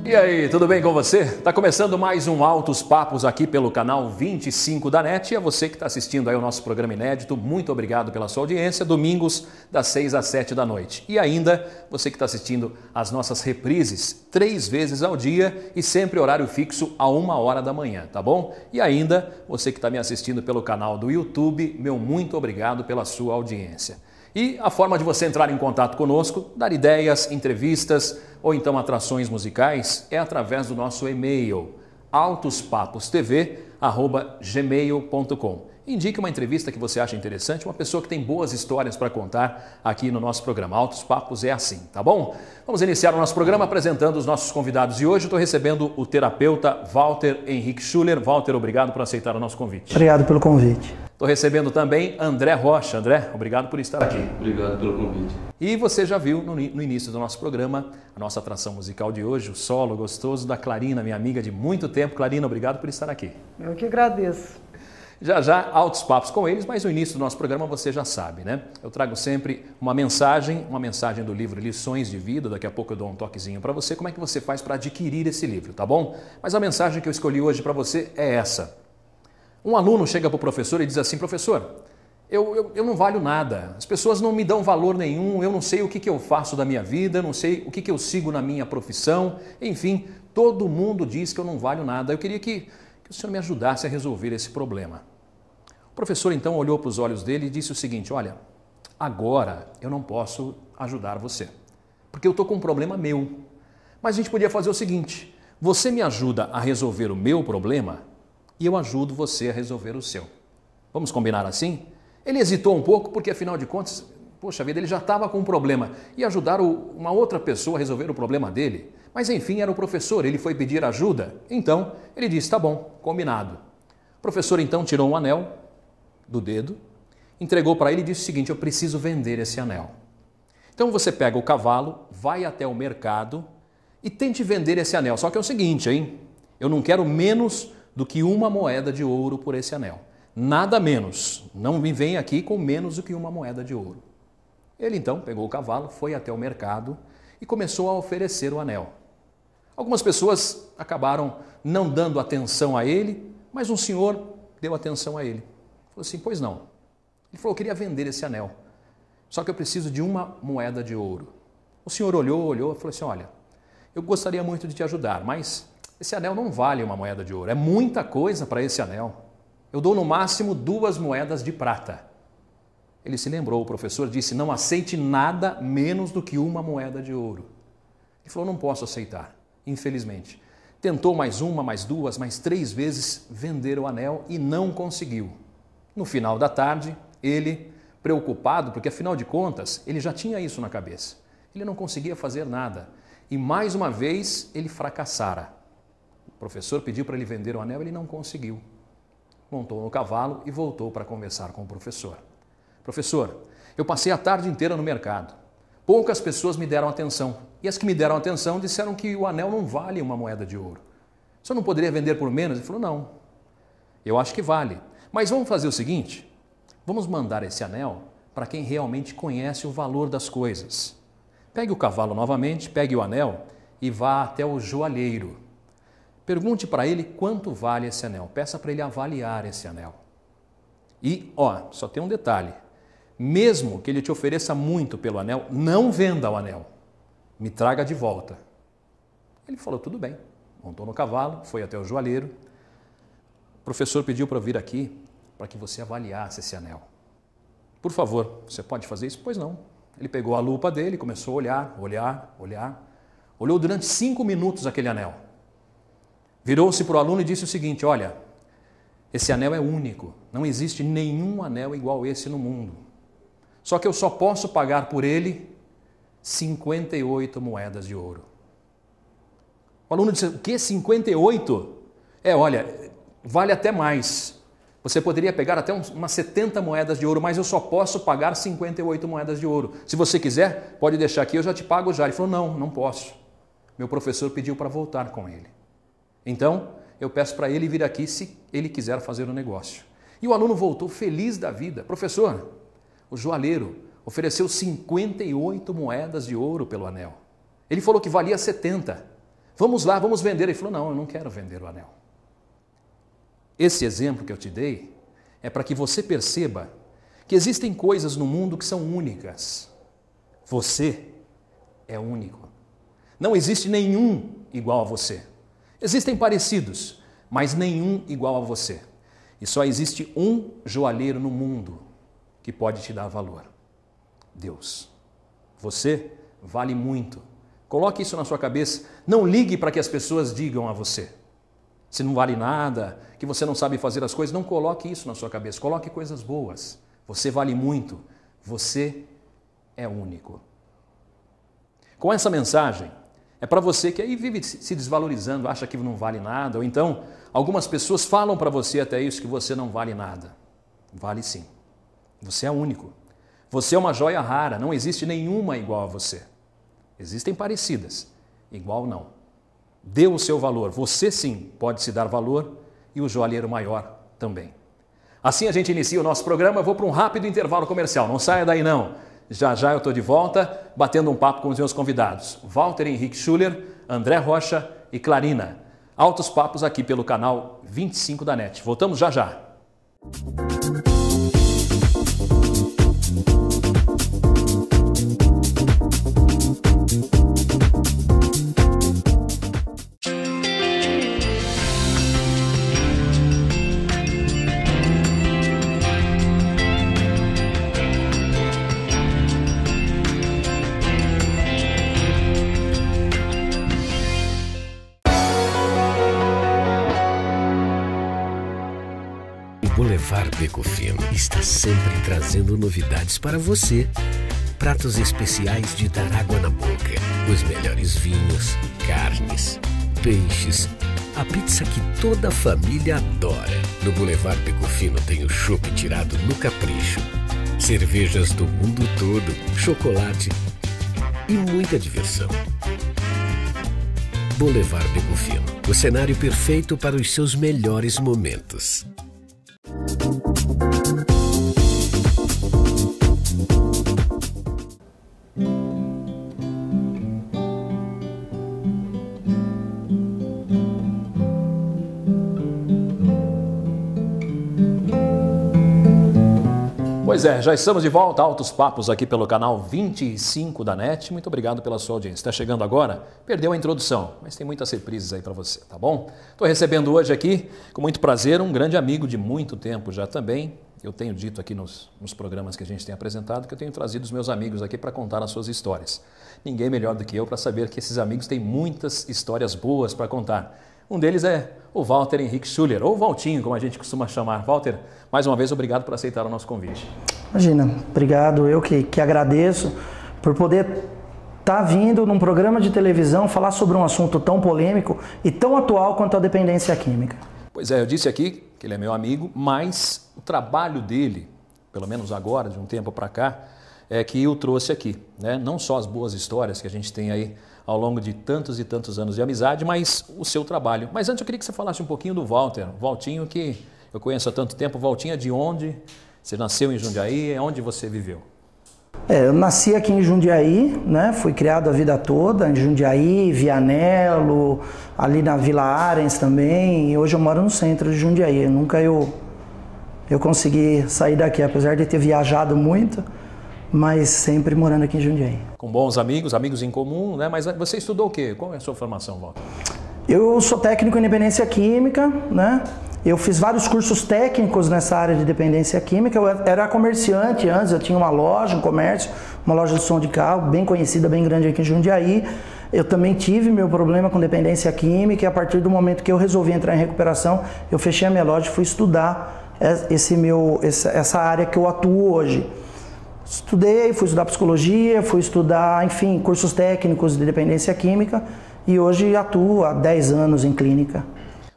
E aí, tudo bem com você? Está começando mais um Altos Papos aqui pelo canal 25 da NET. E a você que está assistindo aí o nosso programa inédito, muito obrigado pela sua audiência, domingos das 6 às 7 da noite. E ainda, você que está assistindo as nossas reprises 3 vezes ao dia e sempre horário fixo a 1h da manhã, tá bom? E ainda, você que está me assistindo pelo canal do YouTube, meu muito obrigado pela sua audiência. E a forma de você entrar em contato conosco, dar ideias, entrevistas ou então atrações musicais é através do nosso e-mail autospapostv@gmail.com. Indique uma entrevista que você acha interessante, uma pessoa que tem boas histórias para contar aqui no nosso programa. Altos Papos é assim, tá bom? Vamos iniciar o nosso programa apresentando os nossos convidados. E hoje eu estou recebendo o terapeuta Walter Henrique Schuller. Walter, obrigado por aceitar o nosso convite. Obrigado pelo convite. Estou recebendo também André Rocha. André, obrigado por estar aqui. Obrigado pelo convite. E você já viu no início do nosso programa a nossa atração musical de hoje, o solo gostoso da Clarina, minha amiga de muito tempo. Clarina, obrigado por estar aqui. Eu que agradeço. Já, altos papos com eles, mas no início do nosso programa você já sabe, né? Eu trago sempre uma mensagem do livro Lições de Vida. Daqui a pouco eu dou um toquezinho para você, como é que você faz para adquirir esse livro, tá bom? Mas a mensagem que eu escolhi hoje para você é essa. Um aluno chega para o professor e diz assim: professor, eu não valho nada, as pessoas não me dão valor nenhum, eu não sei o que eu faço da minha vida, eu não sei o que eu sigo na minha profissão, enfim, todo mundo diz que eu não valho nada. Eu queria que o senhor me ajudasse a resolver esse problema. O professor então olhou para os olhos dele e disse o seguinte: olha, agora eu não posso ajudar você, porque eu estou com um problema meu, mas a gente podia fazer o seguinte: você me ajuda a resolver o meu problema e eu ajudo você a resolver o seu. Vamos combinar assim? Ele hesitou um pouco porque, afinal de contas, poxa vida, ele já estava com um problema e ajudar uma outra pessoa a resolver o problema dele. Mas enfim, era o professor, ele foi pedir ajuda. Então, ele disse: tá bom, combinado. O professor então tirou um anel do dedo, entregou para ele e disse o seguinte: eu preciso vender esse anel. Então você pega o cavalo, vai até o mercado e tente vender esse anel. Só que é o seguinte, hein? Eu não quero menos do que 1 moeda de ouro por esse anel. Nada menos. Não me vem aqui com menos do que 1 moeda de ouro. Ele então pegou o cavalo, foi até o mercado e começou a oferecer o anel. Algumas pessoas acabaram não dando atenção a ele, mas um senhor deu atenção a ele. Falou assim: pois não. Ele falou: eu queria vender esse anel, só que eu preciso de 1 moeda de ouro. O senhor olhou e falou assim: olha, eu gostaria muito de te ajudar, mas esse anel não vale 1 moeda de ouro, é muita coisa para esse anel. Eu dou no máximo 2 moedas de prata. Ele se lembrou, o professor disse: não aceite nada menos do que 1 moeda de ouro. Ele falou: não posso aceitar, infelizmente. Tentou mais 1, mais 2, mais 3 vezes vender o anel e não conseguiu. No final da tarde, ele, preocupado, porque afinal de contas, ele já tinha isso na cabeça. Ele não conseguia fazer nada. E mais uma vez, ele fracassara. O professor pediu para ele vender o anel, ele não conseguiu. Montou no cavalo e voltou para conversar com o professor. Professor, eu passei a tarde inteira no mercado. Poucas pessoas me deram atenção. E as que me deram atenção disseram que o anel não vale 1 moeda de ouro. O senhor não poderia vender por menos? Ele falou: não, eu acho que vale. Mas vamos fazer o seguinte, vamos mandar esse anel para quem realmente conhece o valor das coisas. Pegue o cavalo novamente, pegue o anel e vá até o joalheiro. Pergunte para ele quanto vale esse anel. Peça para ele avaliar esse anel. E, só tem um detalhe. Mesmo que ele te ofereça muito pelo anel, não venda o anel. Me traga de volta. Ele falou: tudo bem. Montou no cavalo, foi até o joalheiro. O professor pediu para eu vir aqui para que você avaliasse esse anel. Por favor, você pode fazer isso? Pois não. Ele pegou a lupa dele, começou a olhar. Olhou durante 5 minutos aquele anel. Virou-se para o aluno e disse o seguinte: olha, esse anel é único, não existe nenhum anel igual esse no mundo. Só que eu só posso pagar por ele 58 moedas de ouro. O aluno disse: o quê? 58? Olha, vale até mais. Você poderia pegar até umas 70 moedas de ouro, mas eu só posso pagar 58 moedas de ouro. Se você quiser, pode deixar aqui, eu já te pago já. Ele falou: não posso. Meu professor pediu para voltar com ele. Então, eu peço para ele vir aqui se ele quiser fazer o negócio. E o aluno voltou feliz da vida. Professor, o joalheiro ofereceu 58 moedas de ouro pelo anel. Ele falou que valia 70. Vamos lá, vamos vender. Ele falou, não, eu não quero vender o anel. Esse exemplo que eu te dei é para que você perceba que existem coisas no mundo que são únicas. Você é único. Não existe nenhum igual a você. Existem parecidos, mas nenhum igual a você. E só existe um joalheiro no mundo que pode te dar valor. Deus. Você vale muito. Coloque isso na sua cabeça. Não ligue para que as pessoas digam a você. Se não vale nada, que você não sabe fazer as coisas, não coloque isso na sua cabeça. Coloque coisas boas. Você vale muito. Você é único. Com essa mensagem, é para você que aí vive se desvalorizando, acha que não vale nada, ou então algumas pessoas falam para você até isso, que você não vale nada. Vale sim. Você é único. Você é uma joia rara, não existe nenhuma igual a você. Existem parecidas, igual não. Dê o seu valor, você sim pode se dar valor e o joalheiro maior também. Assim a gente inicia o nosso programa, eu vou para um rápido intervalo comercial, não saia daí não. Já já eu estou de volta, batendo um papo com os meus convidados, Walter Henrique Schuller, André Rocha e Clarina. Altos papos aqui pelo canal 25 da NET. Voltamos já já. Boulevard Beco Fino está sempre trazendo novidades para você. Pratos especiais de dar água na boca, os melhores vinhos, carnes, peixes, a pizza que toda a família adora. No Boulevard Beco Fino tem o chopp tirado no capricho, cervejas do mundo todo, chocolate e muita diversão. Boulevard Beco Fino, o cenário perfeito para os seus melhores momentos. Pois é, já estamos de volta, altos papos aqui pelo canal 25 da NET. Muito obrigado pela sua audiência. Está chegando agora? Perdeu a introdução, mas tem muitas reprises aí para você, tá bom? Estou recebendo hoje aqui, com muito prazer, um grande amigo de muito tempo já também. Eu tenho dito aqui nos programas que a gente tem apresentado que eu tenho trazido os meus amigos aqui para contar as suas histórias. Ninguém melhor do que eu para saber que esses amigos têm muitas histórias boas para contar. Um deles é o Walter Henrique Schuller, ou Valtinho, como a gente costuma chamar. Walter, mais uma vez, obrigado por aceitar o nosso convite. Imagina, obrigado. Eu que agradeço por poder estar vindo num programa de televisão falar sobre um assunto tão polêmico e tão atual quanto a dependência química. Pois é, eu disse aqui que ele é meu amigo, mas o trabalho dele, pelo menos agora, de um tempo para cá, é que o trouxe aqui, né? Não só as boas histórias que a gente tem aí ao longo de tantos e tantos anos de amizade, mas o seu trabalho. Mas antes eu queria que você falasse um pouquinho do Walter, Valtinho, que eu conheço há tanto tempo. Valtinho é de onde? Você nasceu em Jundiaí, onde você viveu? Eu nasci aqui em Jundiaí, né? Fui criado a vida toda em Jundiaí, Vianello, ali na Vila Arens também, e hoje eu moro no centro de Jundiaí. Nunca eu consegui sair daqui, apesar de ter viajado muito, mas sempre morando aqui em Jundiaí. Com bons amigos, amigos em comum, né? Mas você estudou o quê? Qual é a sua formação, Walter? Eu sou técnico em dependência química, né? Eu fiz vários cursos técnicos nessa área de dependência química. Eu era comerciante antes, eu tinha uma loja, um comércio, uma loja de som de carro, bem conhecida, bem grande aqui em Jundiaí. Eu também tive meu problema com dependência química e a partir do momento que eu resolvi entrar em recuperação, eu fechei a minha loja e fui estudar essa área que eu atuo hoje. Estudei, fui estudar psicologia, fui estudar, enfim, cursos técnicos de dependência química e hoje atuo há 10 anos em clínica.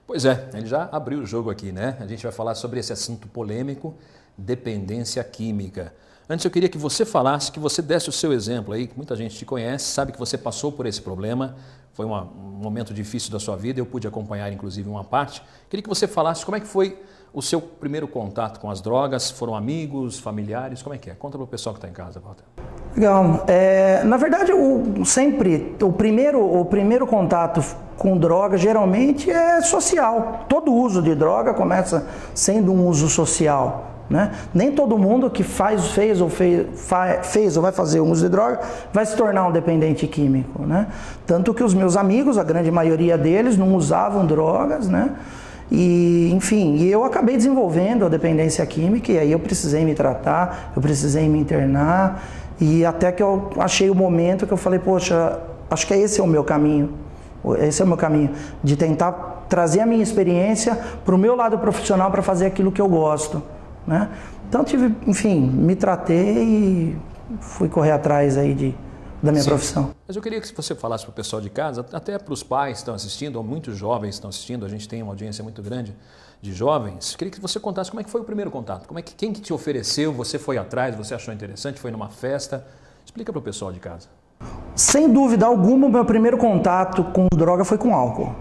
Pois é, ele já abriu o jogo aqui, né? A gente vai falar sobre esse assunto polêmico, dependência química. Antes eu queria que você falasse, que você desse o seu exemplo aí, que muita gente te conhece, sabe que você passou por esse problema, foi um momento difícil da sua vida, eu pude acompanhar inclusive uma parte. Queria que você falasse como é que foi o seu primeiro contato com as drogas, foram amigos, familiares, como é que é? Conta para o pessoal que está em casa, Walter. Legal. Na verdade, o primeiro contato com droga geralmente é social. Todo uso de droga começa sendo um uso social, né? Nem todo mundo que fez ou vai fazer um uso de droga vai se tornar um dependente químico, né? Tanto que os meus amigos, a grande maioria deles, não usavam drogas, né? E, enfim, eu acabei desenvolvendo a dependência química e aí eu precisei me tratar, eu precisei me internar e até que eu achei o momento que eu falei, poxa, acho que esse é o meu caminho. Esse é o meu caminho, de tentar trazer a minha experiência para o meu lado profissional para fazer aquilo que eu gosto, né? Então enfim, me tratei e fui correr atrás aí da minha profissão. Mas eu queria que você falasse para o pessoal de casa, até para os pais que estão assistindo, ou muitos jovens estão assistindo, a gente tem uma audiência muito grande de jovens. Eu queria que você contasse como é que foi o primeiro contato, quem que te ofereceu, você foi atrás, você achou interessante, foi numa festa. Explica para o pessoal de casa. Sem dúvida alguma, o meu primeiro contato com droga foi com álcool.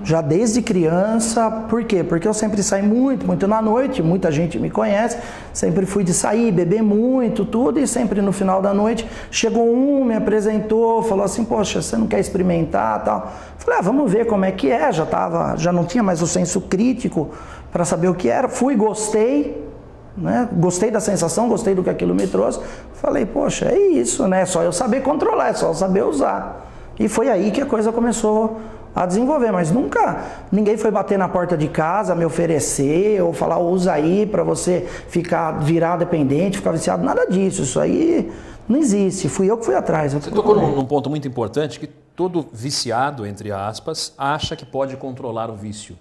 Já desde criança, por quê? Porque eu sempre saí muito na noite, muita gente me conhece, sempre fui de sair, beber muito, tudo, e sempre no final da noite chegou um, me apresentou, falou assim, poxa, você não quer experimentar, tal? Falei, vamos ver como é que é, já não tinha mais o senso crítico para saber o que era, fui, gostei, né? Gostei da sensação, gostei do que aquilo me trouxe, falei, poxa, é isso, né? Só eu saber controlar, é só eu saber usar. E foi aí que a coisa começou a desenvolver, mas nunca ninguém foi bater na porta de casa, me oferecer ou falar, usa aí para você virar dependente, ficar viciado, nada disso, isso aí não existe, fui eu que fui atrás. Você tocou num ponto muito importante, que todo viciado, entre aspas, acha que pode controlar o vício,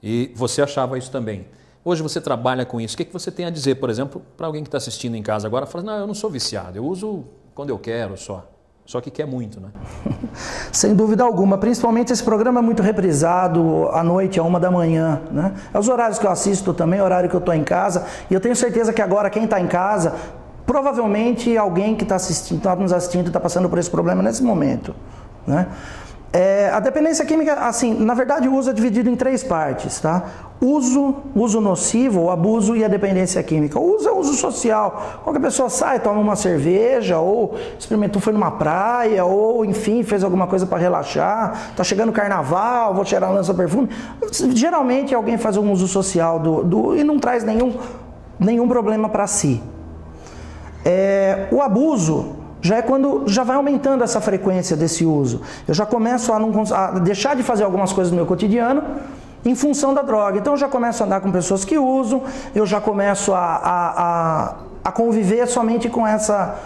e você achava isso também. Hoje você trabalha com isso, o que você tem a dizer, por exemplo, para alguém que está assistindo em casa agora, fala, não, eu não sou viciado, eu uso quando eu quero só que quer muito, né? Sem dúvida alguma, principalmente esse programa é muito reprisado à noite, à 1 da manhã, né? É os horários que eu assisto também, é o horário que eu estou em casa, e eu tenho certeza que agora quem está em casa, provavelmente alguém que está nos assistindo está passando por esse problema nesse momento, né? A dependência química, assim, na verdade o uso é dividido em 3 partes, tá? Uso nocivo, o abuso e a dependência química. O uso é uso social. Qualquer pessoa sai, toma uma cerveja, ou experimentou, foi numa praia, ou enfim, fez alguma coisa para relaxar, tá chegando o carnaval, vou cheirar lança-perfume. Geralmente alguém faz um uso social e não traz nenhum problema para si. O abuso já é quando já vai aumentando essa frequência desse uso. Eu já começo a deixar de fazer algumas coisas no meu cotidiano em função da droga. Então eu já começo a andar com pessoas que usam, eu já começo a conviver somente com essa...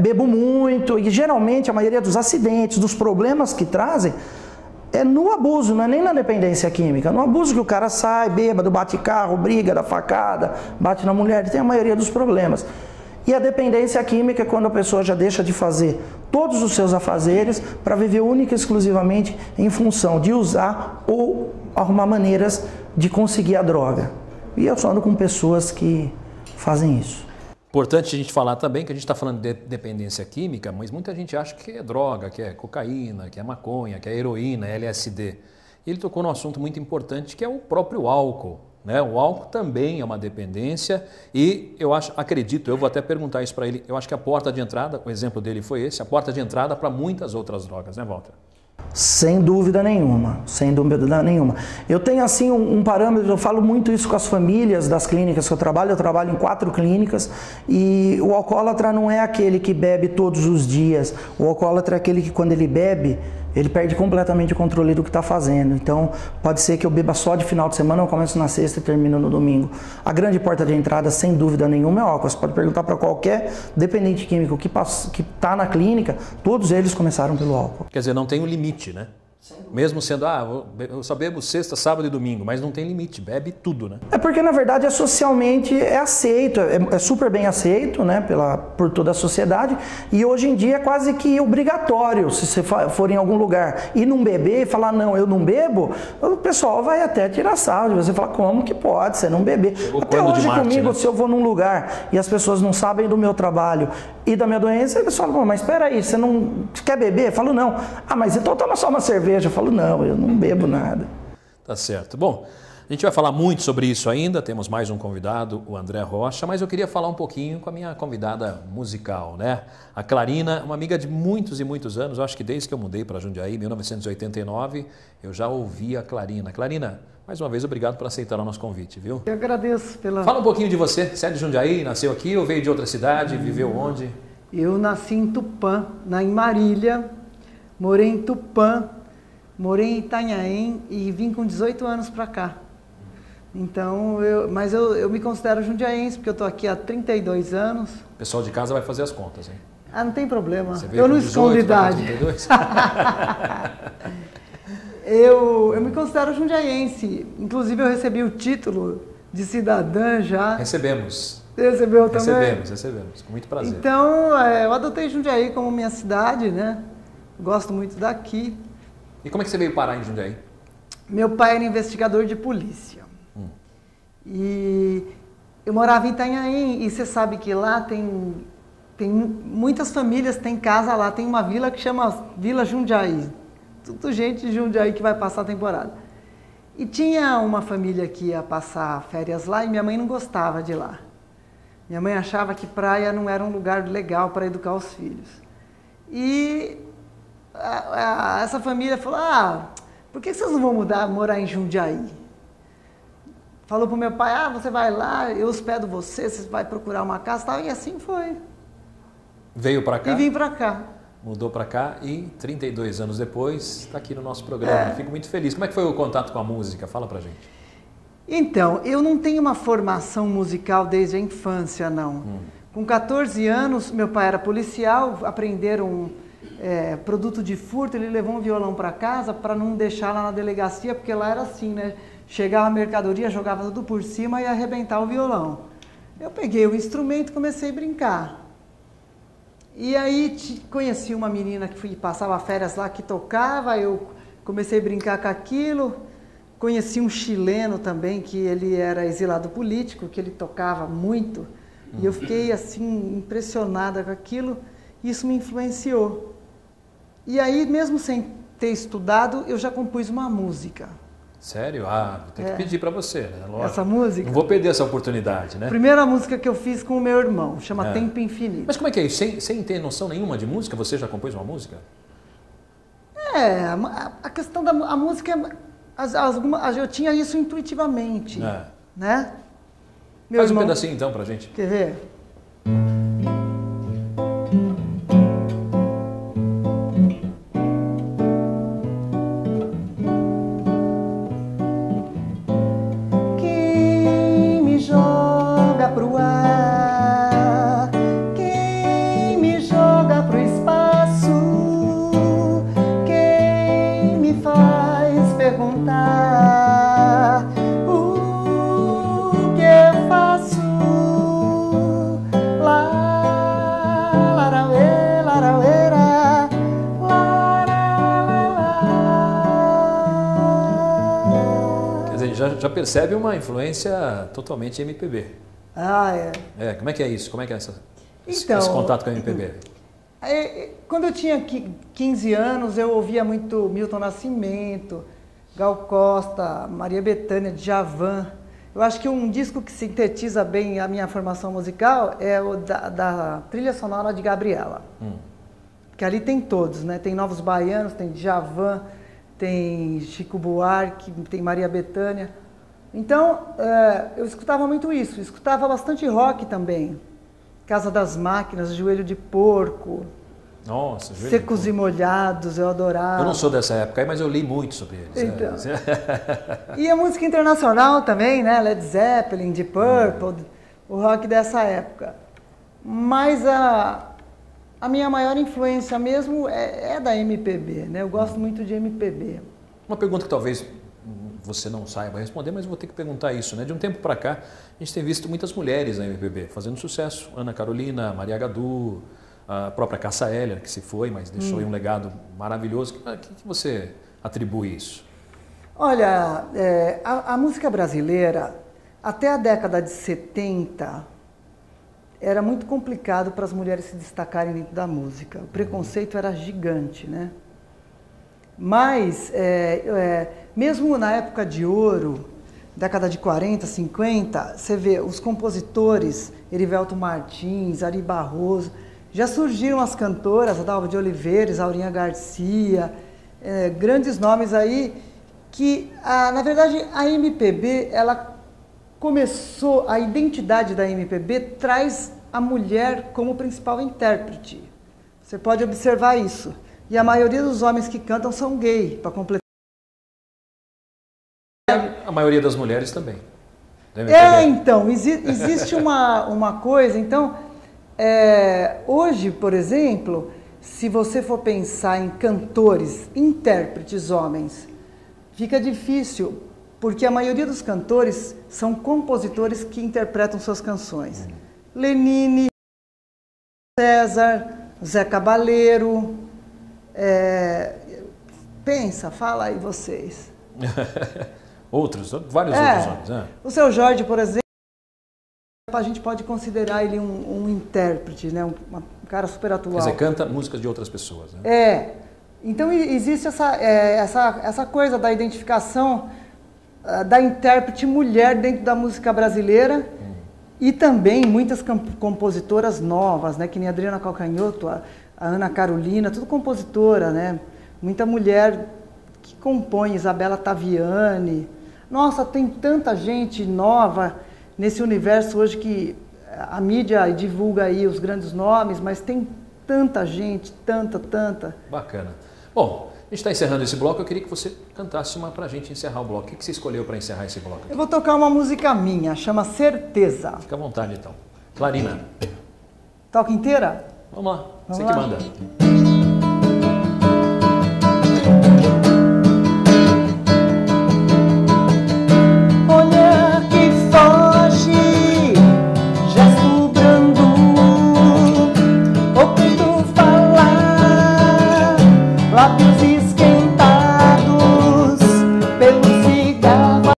bebo muito, e geralmente a maioria dos acidentes, dos problemas que trazem, é no abuso, não é nem na dependência química. No abuso que o cara sai, bêbado, bate carro, briga, dá facada, bate na mulher, tem a maioria dos problemas. E a dependência química é quando a pessoa já deixa de fazer todos os seus afazeres para viver única e exclusivamente em função de usar ou arrumar maneiras de conseguir a droga. E eu só ando com pessoas que fazem isso. Importante a gente falar também que a gente está falando de dependência química, mas muita gente acha que é droga, que é cocaína, que é maconha, que é heroína, LSD. E ele tocou num assunto muito importante que é o próprio álcool. Né? O álcool também é uma dependência e eu vou até perguntar isso para ele, eu acho que a porta de entrada, o exemplo dele foi esse, a porta de entrada para muitas outras drogas, né, Walter? Sem dúvida nenhuma, sem dúvida nenhuma. Eu tenho assim um parâmetro, eu falo muito isso com as famílias das clínicas que eu trabalho em 4 clínicas e o alcoólatra não é aquele que bebe todos os dias, o alcoólatra é aquele que quando ele bebe, ele perde completamente o controle do que está fazendo. Então, pode ser que eu beba só de final de semana, eu começo na sexta e termino no domingo. A grande porta de entrada, sem dúvida nenhuma, é o álcool. Você pode perguntar para qualquer dependente químico que está na clínica, todos eles começaram pelo álcool. Quer dizer, não tem um limite, né? Mesmo sendo, eu só bebo sexta, sábado e domingo, mas não tem limite, bebe tudo, né? É porque, na verdade, socialmente aceito, é super bem aceito, né, por toda a sociedade, e hoje em dia é quase que obrigatório, se você for em algum lugar e não beber e falar, não, eu não bebo, o pessoal vai até tirar sarro de você, falar, como que pode, você não beber? Até hoje comigo, né? Se eu vou num lugar e as pessoas não sabem do meu trabalho e da minha doença, eles falam, mas espera aí, você quer beber? Eu falo, não. Ah, mas então toma só uma cerveja. Eu falo, não, eu não bebo nada. Tá certo. Bom, A gente vai falar muito sobre isso ainda, temos mais um convidado, o André Rocha, mas eu queria falar um pouquinho com a minha convidada musical, né? A Clarina, uma amiga de muitos e muitos anos, eu acho que desde que eu mudei para Jundiaí, em 1989, eu já ouvi a Clarina. Clarina, mais uma vez, obrigado por aceitar o nosso convite, viu? Eu agradeço pela... Fala um pouquinho de você, você é de Jundiaí, nasceu aqui ou veio de outra cidade, viveu onde? Eu nasci em Tupã, em Marília, morei em Tupã, morei em Itanhaém e vim com 18 anos para cá. Então, mas eu me considero jundiaense, porque eu estou aqui há 32 anos. O pessoal de casa vai fazer as contas, hein? Ah, não tem problema. Eu não escondo idade. Eu me considero jundiaense. Inclusive, eu recebi o título de cidadã já. Recebemos. Você recebeu também? Recebemos. Com muito prazer. Então, eu adotei Jundiaí como minha cidade, né? Gosto muito daqui. E como é que você veio parar em Jundiaí? Meu pai era investigador de polícia. E eu morava em Itanhaém, e você sabe que lá tem muitas famílias, tem casa lá, tem uma vila que chama Vila Jundiaí. Tudo gente de Jundiaí que vai passar a temporada. E tinha uma família que ia passar férias lá e minha mãe não gostava de lá. Minha mãe achava que praia não era um lugar legal para educar os filhos. E essa família falou, por que vocês não vão morar em Jundiaí? Falou para o meu pai, você vai lá, eu hospedo você vai procurar uma casa, tal, e assim foi. Veio para cá? E vim para cá. Mudou para cá e 32 anos depois está aqui no nosso programa. Fico muito feliz. Como é que foi o contato com a música? Fala pra gente. Então, eu não tenho uma formação musical desde a infância, não. Com 14 anos, meu pai era policial, aprenderam produto de furto, ele levou um violão para casa para não deixar lá na delegacia, porque lá era assim, né? Chegava a mercadoria, jogava tudo por cima e ia arrebentar o violão. Eu peguei o instrumento e comecei a brincar. E aí conheci uma menina que passava férias lá, que tocava, eu comecei a brincar com aquilo. Conheci um chileno também, que ele era exilado político, que ele tocava muito. E eu fiquei assim, impressionada com aquilo, e isso me influenciou. E aí, mesmo sem ter estudado, eu já compus uma música. Sério? Vou ter que pedir para você, né? Lógico. Essa música? Não vou perder essa oportunidade, né? Primeira música que eu fiz com o meu irmão, chama Tempo Infinito. Mas como é que é isso? Sem ter noção nenhuma de música, você já compôs uma música? A questão da música, eu tinha isso intuitivamente, né? Faz um pedacinho então pra gente. Quer ver? Já percebe uma influência totalmente MPB. Como é que é isso? Como é que é esse contato com a MPB? Quando eu tinha 15 anos, eu ouvia muito Milton Nascimento, Gal Costa, Maria Bethânia, Djavan. Eu acho que um disco que sintetiza bem a minha formação musical é o da trilha sonora de Gabriela. Que ali tem todos, né? Tem Novos Baianos, tem Djavan, tem Chico Buarque, tem Maria Bethânia. Então, eu escutava muito isso. Escutava bastante rock também. Casa das Máquinas, Joelho de Porco. Nossa, Joelho Secos e Molhados, eu adorava. Eu não sou dessa época, mas eu li muito sobre eles. Então. E a música internacional também, né? Led Zeppelin, Deep Purple, o rock dessa época. Mas a minha maior influência mesmo é da MPB, né? Eu gosto muito de MPB. Uma pergunta que talvez você não saiba responder, mas eu vou ter que perguntar isso, né? De um tempo para cá, a gente tem visto muitas mulheres na MPB fazendo sucesso. Ana Carolina, Maria Gadu, a própria Cássia Eller, que se foi, mas deixou aí um legado maravilhoso. A que você atribui isso? Olha, a música brasileira, até a década de 70, era muito complicado para as mulheres se destacarem dentro da música. O preconceito era gigante, né? Mas, mesmo na época de ouro, década de 40, 50, você vê os compositores, Erivelto Martins, Ari Barroso, já surgiram as cantoras, Adalva de Oliveira, Aurinha Garcia, grandes nomes aí, que, na verdade, a MPB, ela começou, a identidade da MPB traz a mulher como principal intérprete. Você pode observar isso. E a maioria dos homens que cantam são gay, para completar. A maioria das mulheres também. Então, existe uma coisa. Então, hoje, por exemplo, se você for pensar em cantores, intérpretes homens, fica difícil, porque a maioria dos cantores são compositores que interpretam suas canções. Lenine, César, Zé Cabaleiro, pensa, fala aí vocês. Vários outros nomes. O Seu Jorge, por exemplo, a gente pode considerar ele um intérprete, né? um cara super atual. Quer dizer, canta músicas de outras pessoas. Né? Então existe essa coisa da identificação da intérprete mulher dentro da música brasileira e também muitas compositoras novas, né? Que nem a Adriana Calcanhoto, a Ana Carolina, tudo compositora, né? Muita mulher que compõe, Isabela Taviani. Nossa, tem tanta gente nova nesse universo hoje que a mídia divulga aí os grandes nomes, mas tem tanta gente, tanta. Bacana. Bom, a gente está encerrando esse bloco, eu queria que você cantasse uma para a gente encerrar o bloco. O que você escolheu para encerrar esse bloco aqui? Eu vou tocar uma música minha, chama Certeza. Fica à vontade então. Clarina. Toca inteira? Vamos lá, você Vamos que lá. manda. Lábios esquentados pelo cigarro,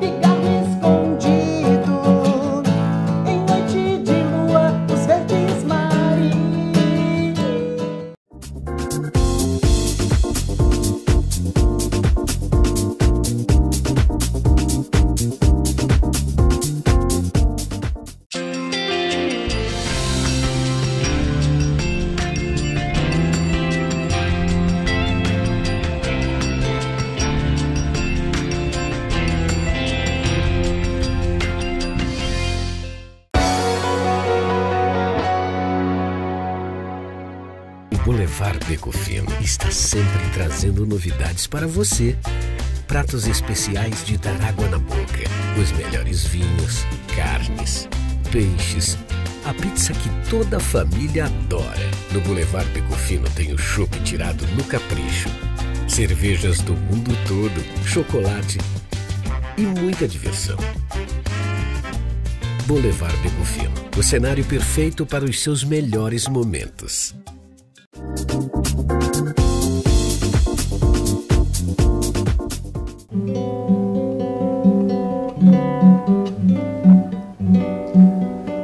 cigarro escondido em noite de lua, os verdes mares. Boulevard Beco Fino está sempre trazendo novidades para você. Pratos especiais de dar água na boca. Os melhores vinhos, carnes, peixes. A pizza que toda a família adora. No Boulevard Beco Fino tem o chopp tirado no capricho. Cervejas do mundo todo, chocolate e muita diversão. Boulevard Beco Fino, o cenário perfeito para os seus melhores momentos.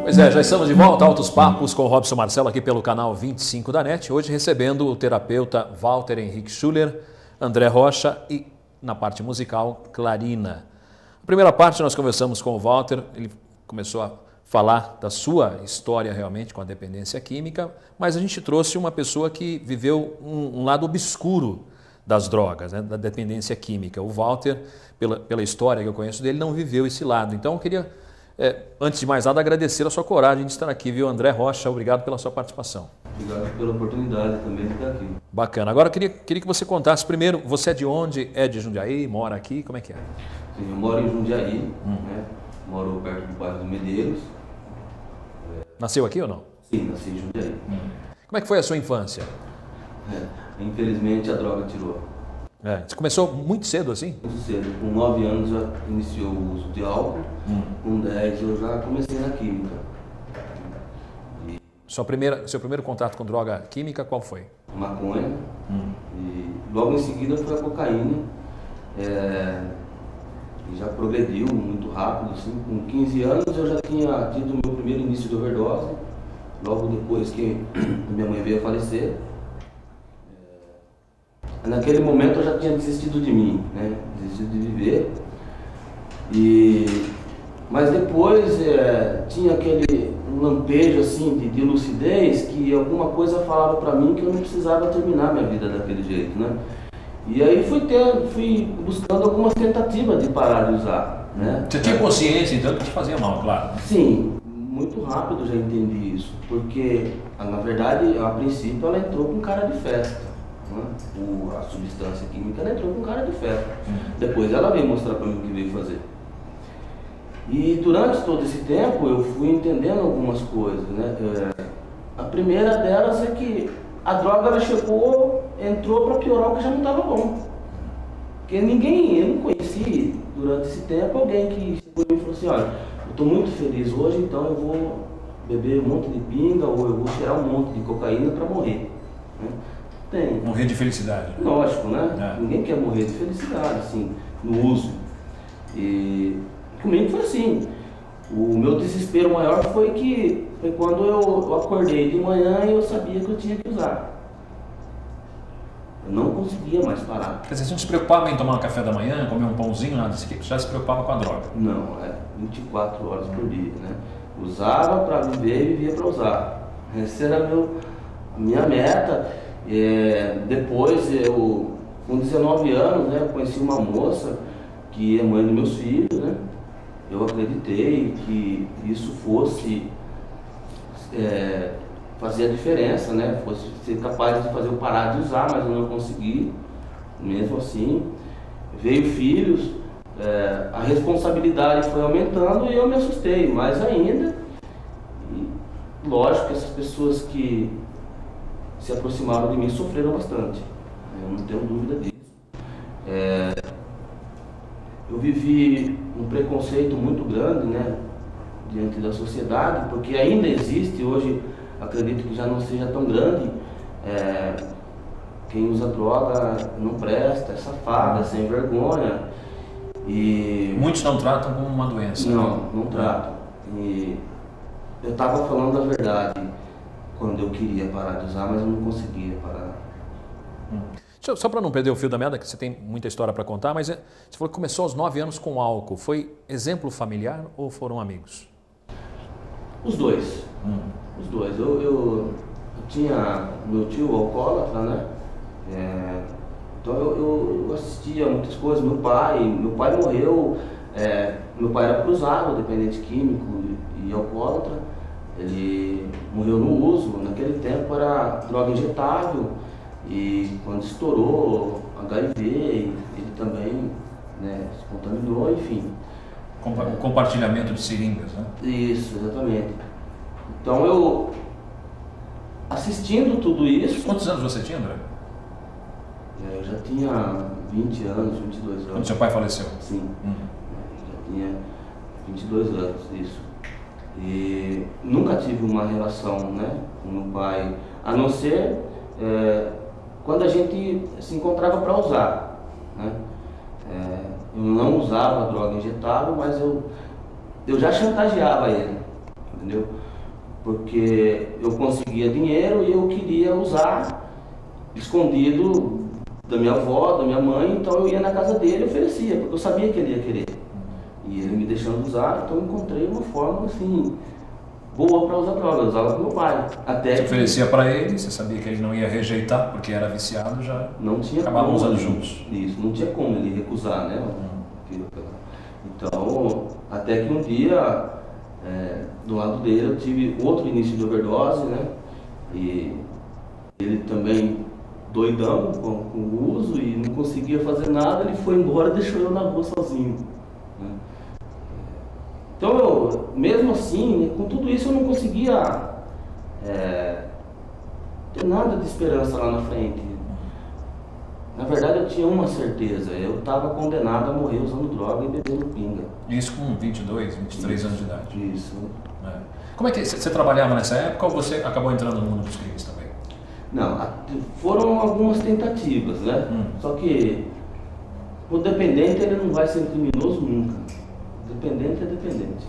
Pois é, já estamos de volta, Altos Papos com o Robson Marcelo aqui pelo canal 25 da NET. Hoje recebendo o terapeuta Walter Henrique Schuller, André Rocha e, na parte musical, Clarina. Na primeira parte nós conversamos com o Walter, ele começou a falar da sua história realmente com a dependência química, mas a gente trouxe uma pessoa que viveu um lado obscuro das drogas, né, da dependência química. O Walter, pela história que eu conheço dele, não viveu esse lado. Então eu queria, antes de mais nada, agradecer a sua coragem de estar aqui, viu, André Rocha? Obrigado pela sua participação. Obrigado pela oportunidade também de estar aqui. Bacana. Agora eu queria que você contasse primeiro, você é de onde? É de Jundiaí? Mora aqui? Como é que é? Sim, eu moro em Jundiaí, né? Moro perto do bairro do Medeiros. Nasceu aqui ou não? Sim, nasci em Jundiaí. Como é que foi a sua infância? Infelizmente a droga tirou. Você começou muito cedo assim? Muito cedo. Com 9 anos já iniciou o uso de álcool. Com 10 eu já comecei na química. Seu primeiro contato com droga química qual foi? Maconha. E logo em seguida foi a cocaína. E já progrediu muito rápido. Assim. Com 15 anos eu já tinha tido o meu primeiro início de overdose. Logo depois que minha mãe veio a falecer. Naquele momento eu já tinha desistido de mim, né? desistiu de viver. Mas depois tinha aquele lampejo assim de lucidez que alguma coisa falava para mim que eu não precisava terminar minha vida daquele jeito, né? E aí fui buscando algumas tentativas de parar de usar, né? Você tinha consciência então que te fazia mal, claro? Sim, muito rápido já entendi isso, porque na verdade a princípio ela entrou com cara de festa, né? A substância química ela entrou com cara de festa. Depois ela veio mostrar para mim o que veio fazer. E durante todo esse tempo eu fui entendendo algumas coisas, né? A primeira delas é que a droga ela entrou para piorar o que já não estava bom. Porque eu não conheci durante esse tempo alguém que chegou e falou assim, olha, eu estou muito feliz hoje, então eu vou beber um monte de pinga ou eu vou cheirar um monte de cocaína para morrer. Né? Tem. Morrer de felicidade. Lógico, né? Ninguém quer morrer de felicidade, assim, no uso. E comigo foi assim. O meu desespero maior foi quando eu acordei de manhã e eu sabia que eu tinha que usar. Eu não conseguia mais parar. Quer dizer, você não se preocupava em tomar um café da manhã, comer um pãozinho, nada disso, já se preocupava com a droga? Não, 24 horas por dia, né? Usava para viver e vivia para usar. Essa era a minha meta. Depois, com 19 anos, né, eu conheci uma moça que é mãe dos meus filhos, né? Eu acreditei que isso fosse fazer a diferença, né? Fosse ser capaz de fazer eu parar de usar, mas eu não consegui. Mesmo assim, veio filhos, a responsabilidade foi aumentando e eu me assustei mais ainda. E lógico que essas pessoas que se aproximaram de mim sofreram bastante. Eu não tenho dúvida disso. Eu vivi um preconceito muito grande, né, diante da sociedade, porque ainda existe, hoje acredito que já não seja tão grande, quem usa droga não presta, é safado, é sem vergonha. E muitos não tratam como uma doença. Não tratam. E eu estava falando a verdade quando eu queria parar de usar, mas eu não conseguia parar. Só para não perder o fio da meada, que você tem muita história para contar, mas você falou que começou aos 9 anos com álcool. Foi exemplo familiar ou foram amigos? Os dois. Os dois. Eu tinha meu tio alcoólatra, né? Então eu assistia muitas coisas. Meu pai morreu, meu pai era cruzado, dependente químico e alcoólatra. Ele morreu no uso, naquele tempo era droga injetável. E quando estourou HIV, ele também, né, se contaminou, enfim. O compartilhamento de seringas, né? Isso, exatamente. Então eu, assistindo tudo isso... Quantos anos você tinha, André? Eu já tinha 20 anos, 22 anos. Quando seu pai faleceu? Sim, já tinha 22 anos, isso. E nunca tive uma relação, né, com meu pai, a não ser... quando a gente se encontrava para usar, né? Eu não usava droga injetável, mas eu já chantageava ele, entendeu? Porque eu conseguia dinheiro e eu queria usar escondido da minha avó, da minha mãe, então eu ia na casa dele e oferecia, porque eu sabia que ele ia querer. E ele me deixando usar, então eu encontrei uma forma assim... boa para usar droga, eu usava com meu pai. Você oferecia para ele, você sabia que ele não ia rejeitar, porque era viciado, já não tinha acabavam como, usando juntos. Isso, não tinha como ele recusar, né? Então, até que um dia, do lado dele, eu tive outro início de overdose, né? E ele também doidão com o uso e não conseguia fazer nada, ele foi embora e deixou eu na rua sozinho, né? Então, mesmo assim, com tudo isso eu não conseguia ter nada de esperança lá na frente. Na verdade, eu tinha uma certeza, eu estava condenado a morrer usando droga e bebendo pinga. Isso com 22, 23 anos de idade? Isso. Como é que você trabalhava nessa época ou você acabou entrando no mundo dos crimes também? Não, foram algumas tentativas, né? Só que o dependente ele não vai ser criminoso nunca. Dependente é dependente.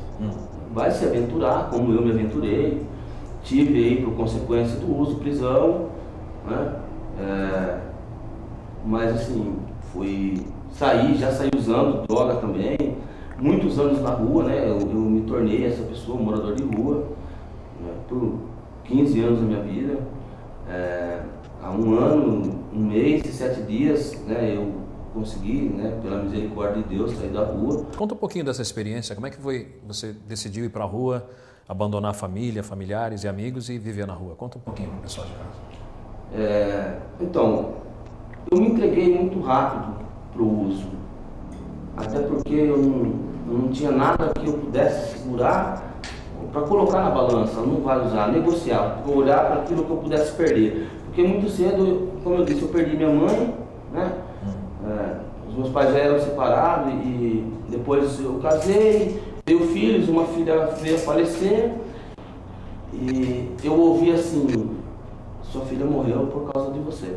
Vai se aventurar, como eu me aventurei. Tive aí, por consequência do uso, prisão, né? Mas assim, fui já saí usando droga também, muitos anos na rua, né? Eu me tornei essa pessoa, um morador de rua, né? Por 15 anos da minha vida. Há 1 ano, 1 mês e 7 dias, né? Eu consegui, né, pela misericórdia de Deus, sair da rua. Conta um pouquinho dessa experiência, como é que foi, você decidiu ir para a rua, abandonar a família, familiares e amigos e viver na rua? Conta um pouquinho para o pessoal de casa. Então, eu me entreguei muito rápido para o uso, até porque eu não tinha nada que eu pudesse segurar para colocar na balança, não vai usar, negociar, olhar para aquilo que eu pudesse perder. Porque muito cedo, como eu disse, eu perdi minha mãe, né? Os meus pais já eram separados e depois eu casei, tenho filhos, uma filha veio a falecer e eu ouvi assim, sua filha morreu por causa de você.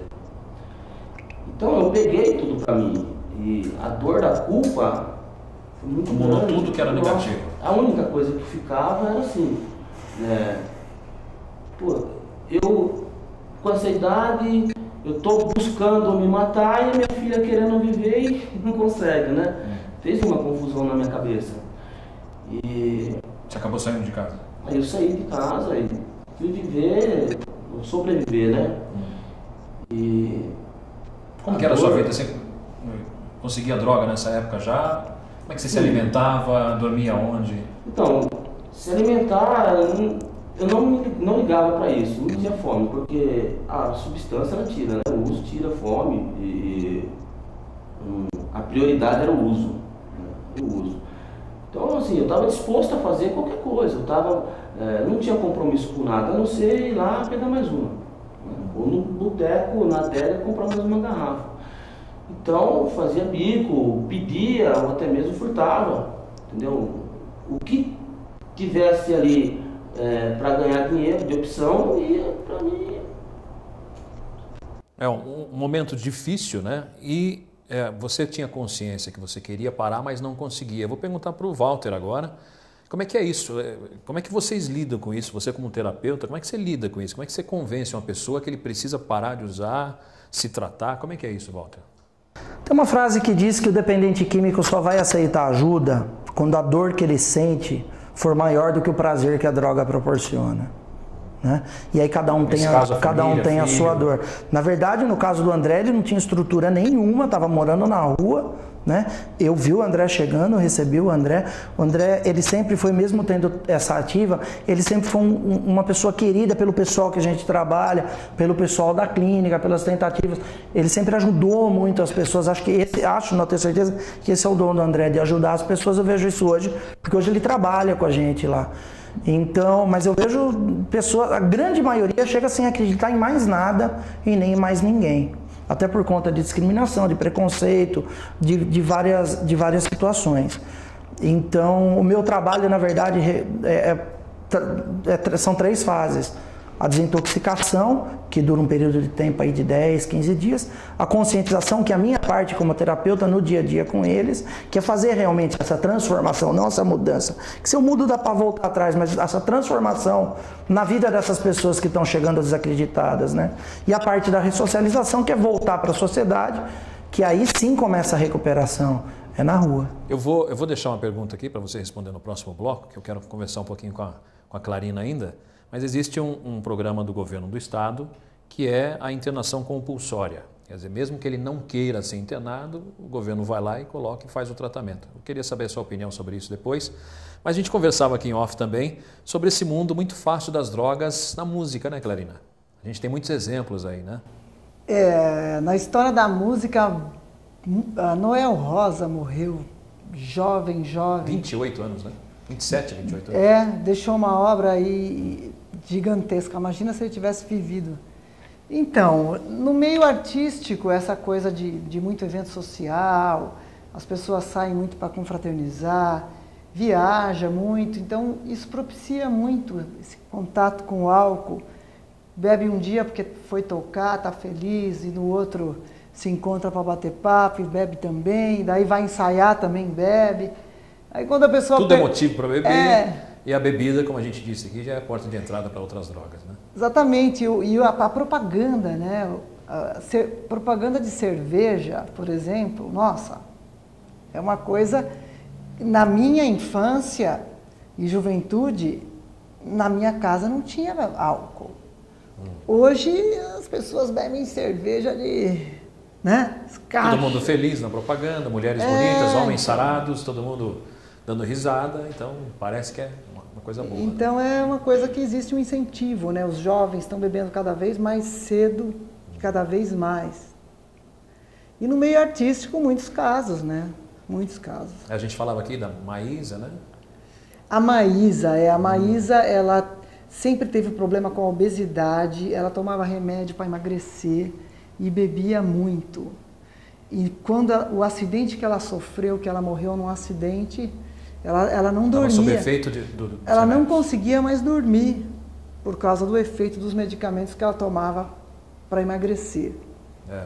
Então eu peguei tudo pra mim e a dor da culpa foi muito Mudou grande. tudo que era negativo. A única coisa que ficava era assim, eu com essa idade, eu tô buscando me matar e a minha filha querendo viver e não consegue, né? Fez uma confusão na minha cabeça. E Você acabou saindo de casa? aí eu saí de casa e fui viver, sobreviver, né? E Como que era a sua vida? Você conseguia droga nessa época já? Como é que você se alimentava? Dormia onde? Então, se alimentar, eu não ligava para isso, não tinha fome, porque a substância ela tira, né? O uso tira a fome e a prioridade era o uso, né? O uso. Então, assim, eu estava disposto a fazer qualquer coisa, não tinha compromisso com nada, a não ser ir lá pegar mais uma, né? Ou no boteco, na adega, comprar mais uma garrafa. Então, fazia bico, pedia, ou até mesmo furtava, entendeu? O que tivesse ali para ganhar dinheiro de opção ia para mim. É um momento difícil, né? E você tinha consciência que você queria parar, mas não conseguia. Eu vou perguntar para o Walter agora, como é que é isso? Como é que vocês lidam com isso? Você como terapeuta, como é que você lida com isso? Como é que você convence uma pessoa que ele precisa parar de usar, se tratar? Como é que é isso, Walter? Tem uma frase que diz que o dependente químico só vai aceitar ajuda quando a dor que ele sente for maior do que o prazer que a droga proporciona, né? E aí cada um tem a sua dor. Na verdade, no caso do André, ele não tinha estrutura nenhuma, estava morando na rua, né? Eu vi o André chegando, recebi o André. O André, ele sempre foi, mesmo tendo essa ativa, ele sempre foi uma pessoa querida pelo pessoal que a gente trabalha, pelo pessoal da clínica, pelas tentativas. Ele sempre ajudou muito as pessoas. Não tenho certeza que esse é o dom do André, de ajudar as pessoas. Eu vejo isso hoje, porque hoje ele trabalha com a gente lá. Então, mas eu vejo pessoas, a grande maioria chega sem acreditar em mais nada e nem em mais ninguém. Até por conta de discriminação, de preconceito, de várias situações. Então, o meu trabalho, na verdade, são 3 fases. A desintoxicação, que dura um período de tempo aí de 10, 15 dias. A conscientização, que é a minha parte como terapeuta no dia a dia com eles, que é fazer realmente essa transformação, não essa mudança. Que se eu mudo dá para voltar atrás, mas essa transformação na vida dessas pessoas que estão chegando desacreditadas, né? E a parte da ressocialização, que é voltar para a sociedade, que aí sim começa a recuperação. É na rua. Eu vou deixar uma pergunta aqui para você responder no próximo bloco, que eu quero conversar um pouquinho com a Clarina ainda. Mas existe um programa do governo do estado que é a internação compulsória. Quer dizer, mesmo que ele não queira ser internado, o governo vai lá e coloca e faz o tratamento. Eu queria saber a sua opinião sobre isso depois. Mas a gente conversava aqui em off também sobre esse mundo muito fácil das drogas na música, né, Clarina? A gente tem muitos exemplos aí, né? Na história da música, Noel Rosa morreu jovem. 28 anos, né? 27, 28 anos. Deixou uma obra aí gigantesca. Imagina se ele tivesse vivido. Então, no meio artístico, essa coisa de muito evento social, as pessoas saem muito para confraternizar, viaja muito, então isso propicia muito esse contato com o álcool. Bebe um dia porque foi tocar, está feliz, e no outro se encontra para bater papo e bebe também, daí vai ensaiar também bebe. Aí quando a pessoa tudo é motivo para beber, e a bebida, como a gente disse aqui, já é a porta de entrada para outras drogas, né? Exatamente, e a propaganda, né? Propaganda de cerveja, por exemplo, nossa, é uma coisa... Na minha infância e juventude, na minha casa não tinha álcool. Hoje as pessoas bebem cerveja de... né? Todo mundo feliz na propaganda, mulheres bonitas, homens sarados, todo mundo dando risada, então parece que é uma coisa boa. Então é uma coisa que existe um incentivo, né? Os jovens estão bebendo cada vez mais cedo, cada vez mais. E no meio artístico, muitos casos, né? Muitos casos. A gente falava aqui da Maísa, né? A Maísa, ela sempre teve problema com a obesidade, ela tomava remédio para emagrecer e bebia muito. E quando o acidente que ela sofreu, que ela morreu num acidente, ela não dormia. Sob efeito ela não conseguia mais dormir por causa do efeito dos medicamentos que ela tomava para emagrecer.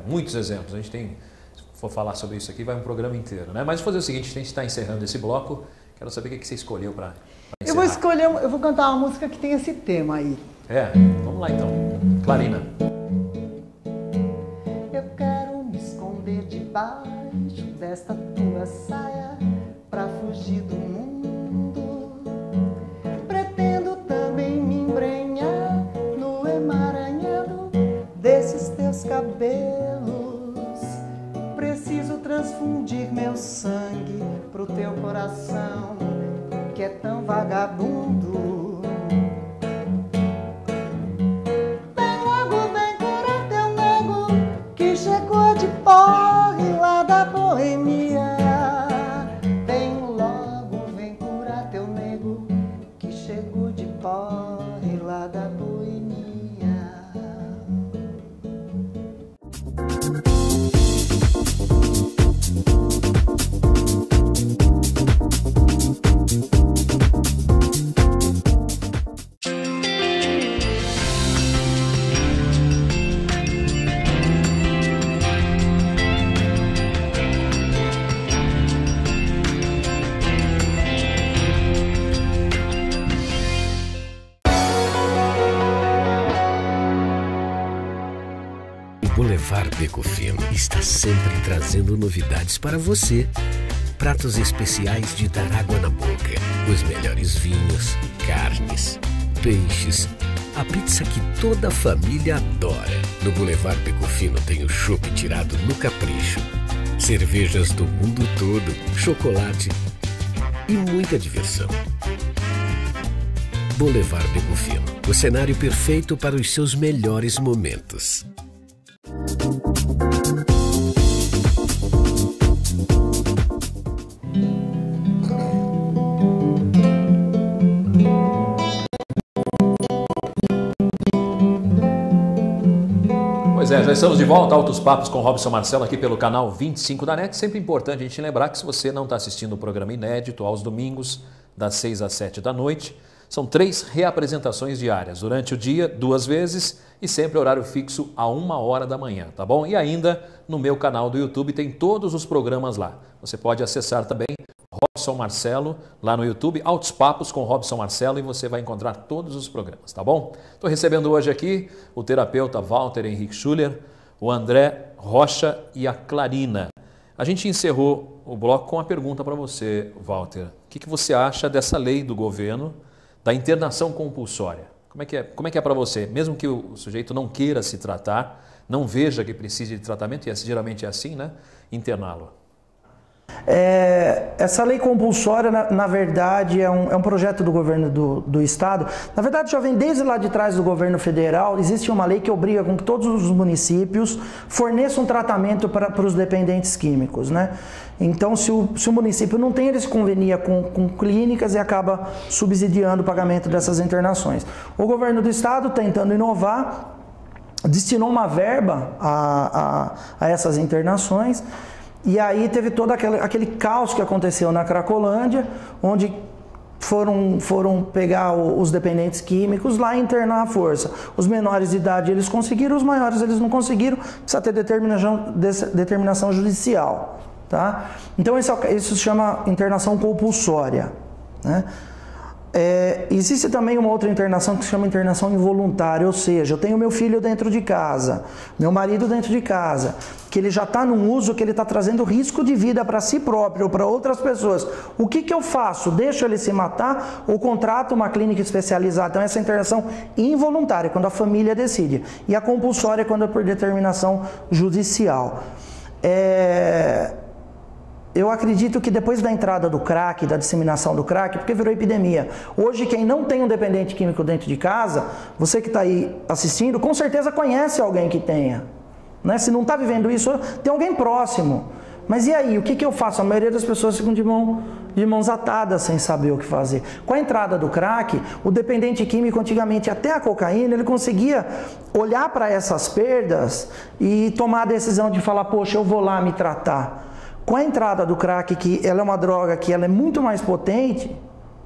Muitos exemplos. A gente tem, se for falar sobre isso aqui, vai um programa inteiro, né? Mas vou fazer o seguinte, a gente está encerrando esse bloco. Quero saber o que você escolheu para encerrar. Eu vou cantar uma música que tem esse tema aí. Vamos lá então. Clarina. Eu quero me esconder debaixo desta tua saia pra fugir do mundo. Pretendo também me embrenhar no emaranhado desses teus cabelos. Preciso transfundir meu sangue pro teu coração, que é tão vagabundo. Vem logo, vem curar teu nego, que chegou de porre lá da boemia. Vem logo, vem curar teu nego, que chegou de porre lá da boemia. Boulevard Decofino está sempre trazendo novidades para você. Pratos especiais de dar água na boca, os melhores vinhos, carnes, peixes, a pizza que toda a família adora. No Boulevard Decofino tem o chopp tirado no capricho, cervejas do mundo todo, chocolate e muita diversão. Boulevard Decofino, o cenário perfeito para os seus melhores momentos. Pois é, já estamos de volta, Altos Papos com Robson Marcelo aqui pelo canal 25 da NET. Sempre importante a gente lembrar que se você não está assistindo o programa inédito aos domingos, das 6 às 7 da noite, são 3 reapresentações diárias, durante o dia, 2 vezes e sempre horário fixo a 1h da manhã, tá bom? E ainda no meu canal do YouTube tem todos os programas lá. Você pode acessar também Robson Marcelo lá no YouTube, Altos Papos com Robson Marcelo, e você vai encontrar todos os programas, tá bom? Estou recebendo hoje aqui o terapeuta Walter Henrique Schuller, o André Rocha e a Clarina. A gente encerrou o bloco com uma pergunta para você, Walter. O que você acha dessa lei do governo da internação compulsória? Como é que é para você? Mesmo que o sujeito não queira se tratar, não veja que precise de tratamento, e geralmente é assim, né? Interná-lo. Essa lei compulsória, na verdade, é um projeto do governo do Estado. Na verdade, já vem desde lá de trás do governo federal. Existe uma lei que obriga com que todos os municípios forneçam tratamento para os dependentes químicos, né? Então, se o município não tem, ele se convenia com clínicas e acaba subsidiando o pagamento dessas internações. O governo do Estado, tentando inovar, destinou uma verba a essas internações. E aí teve todo aquele caos que aconteceu na Cracolândia, onde foram pegar os dependentes químicos lá e internar à força. Os menores de idade eles conseguiram, os maiores eles não conseguiram, precisa ter determinação judicial. Tá? Então isso se chama internação compulsória, né? Existe também uma outra internação que se chama internação involuntária, ou seja, eu tenho meu filho dentro de casa, meu marido dentro de casa, que ele já está num uso que ele está trazendo risco de vida para si próprio ou para outras pessoas. O que eu faço? Deixo ele se matar ou contrato uma clínica especializada? Então essa internação involuntária, quando a família decide, e a compulsória, quando é por determinação judicial. Eu acredito que depois da entrada do crack, da disseminação do crack, porque virou epidemia, hoje quem não tem um dependente químico dentro de casa, você que está aí assistindo, com certeza conhece alguém que tenha. Né? Se não está vivendo isso, tem alguém próximo. Mas e aí, o que eu faço? A maioria das pessoas ficam de mãos atadas sem saber o que fazer. Com a entrada do crack, o dependente químico, antigamente até a cocaína, ele conseguia olhar para essas perdas e tomar a decisão de falar, poxa, eu vou lá me tratar. Com a entrada do crack, que ela é uma droga que ela é muito mais potente,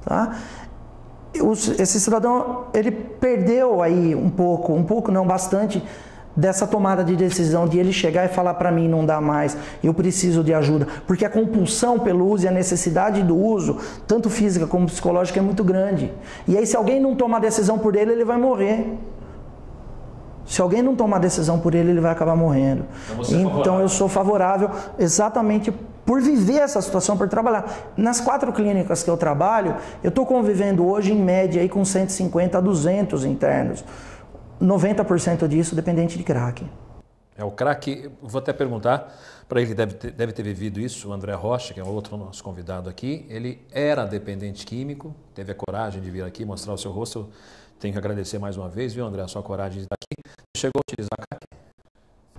tá? Esse cidadão, ele perdeu aí um pouco não, bastante, dessa tomada de decisão de ele chegar e falar para mim, não dá mais, eu preciso de ajuda. Porque a compulsão pelo uso e a necessidade do uso, tanto física como psicológica, é muito grande. E aí se alguém não tomar decisão por ele, ele vai morrer. Se alguém não tomar decisão por ele, ele vai acabar morrendo. Então eu sou favorável exatamente por viver essa situação, por trabalhar. Nas 4 clínicas que eu trabalho, eu estou convivendo hoje em média aí com 150 a 200 internos. 90% disso dependente de crack. O crack, vou até perguntar para ele, deve ter vivido isso, o André Rocha, que é outro nosso convidado aqui, ele era dependente químico, teve a coragem de vir aqui mostrar o seu rosto. Eu tenho que agradecer mais uma vez, viu, André, a sua coragem de estar aqui. Chegou a utilizar crack?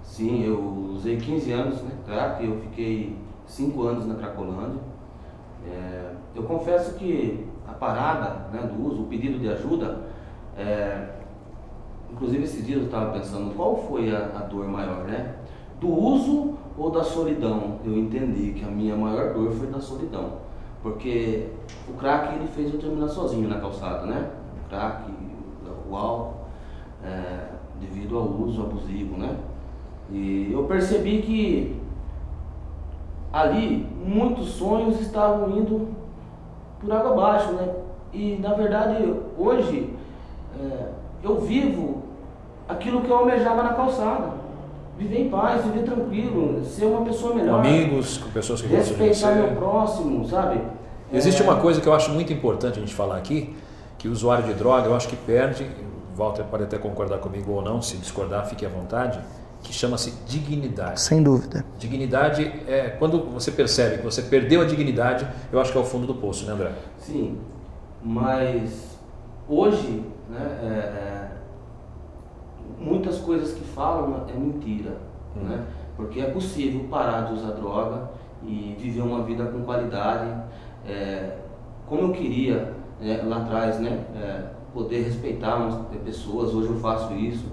Sim, eu usei 15 anos, né, crack, eu fiquei 5 anos na Cracolândia. Eu confesso que a parada, né, do uso, o pedido de ajuda, inclusive esses dias eu estava pensando, qual foi a dor maior, né? Do uso ou da solidão? Eu entendi que a minha maior dor foi da solidão, porque o crack ele fez eu terminar sozinho na calçada, né? O crack, o álcool, devido ao uso abusivo, né? E eu percebi que ali muitos sonhos estavam indo por água abaixo, né? E na verdade hoje eu vivo aquilo que eu almejava na calçada. Viver em paz, viver tranquilo, ser uma pessoa melhor. Com amigos, com pessoas que gostam de você. Respeitar meu próximo, sabe? Existe uma coisa que eu acho muito importante a gente falar aqui, que o usuário de droga, eu acho que perde, o Walter pode até concordar comigo ou não, se discordar, fique à vontade, que chama-se dignidade. Sem dúvida. Dignidade é quando você percebe que você perdeu a dignidade, eu acho que é o fundo do poço, né, André? Sim, mas hoje, né, muitas coisas que falam é mentira, né? Porque é possível parar de usar droga e viver uma vida com qualidade, como eu queria, lá atrás, né? Poder respeitar umas pessoas, hoje eu faço isso,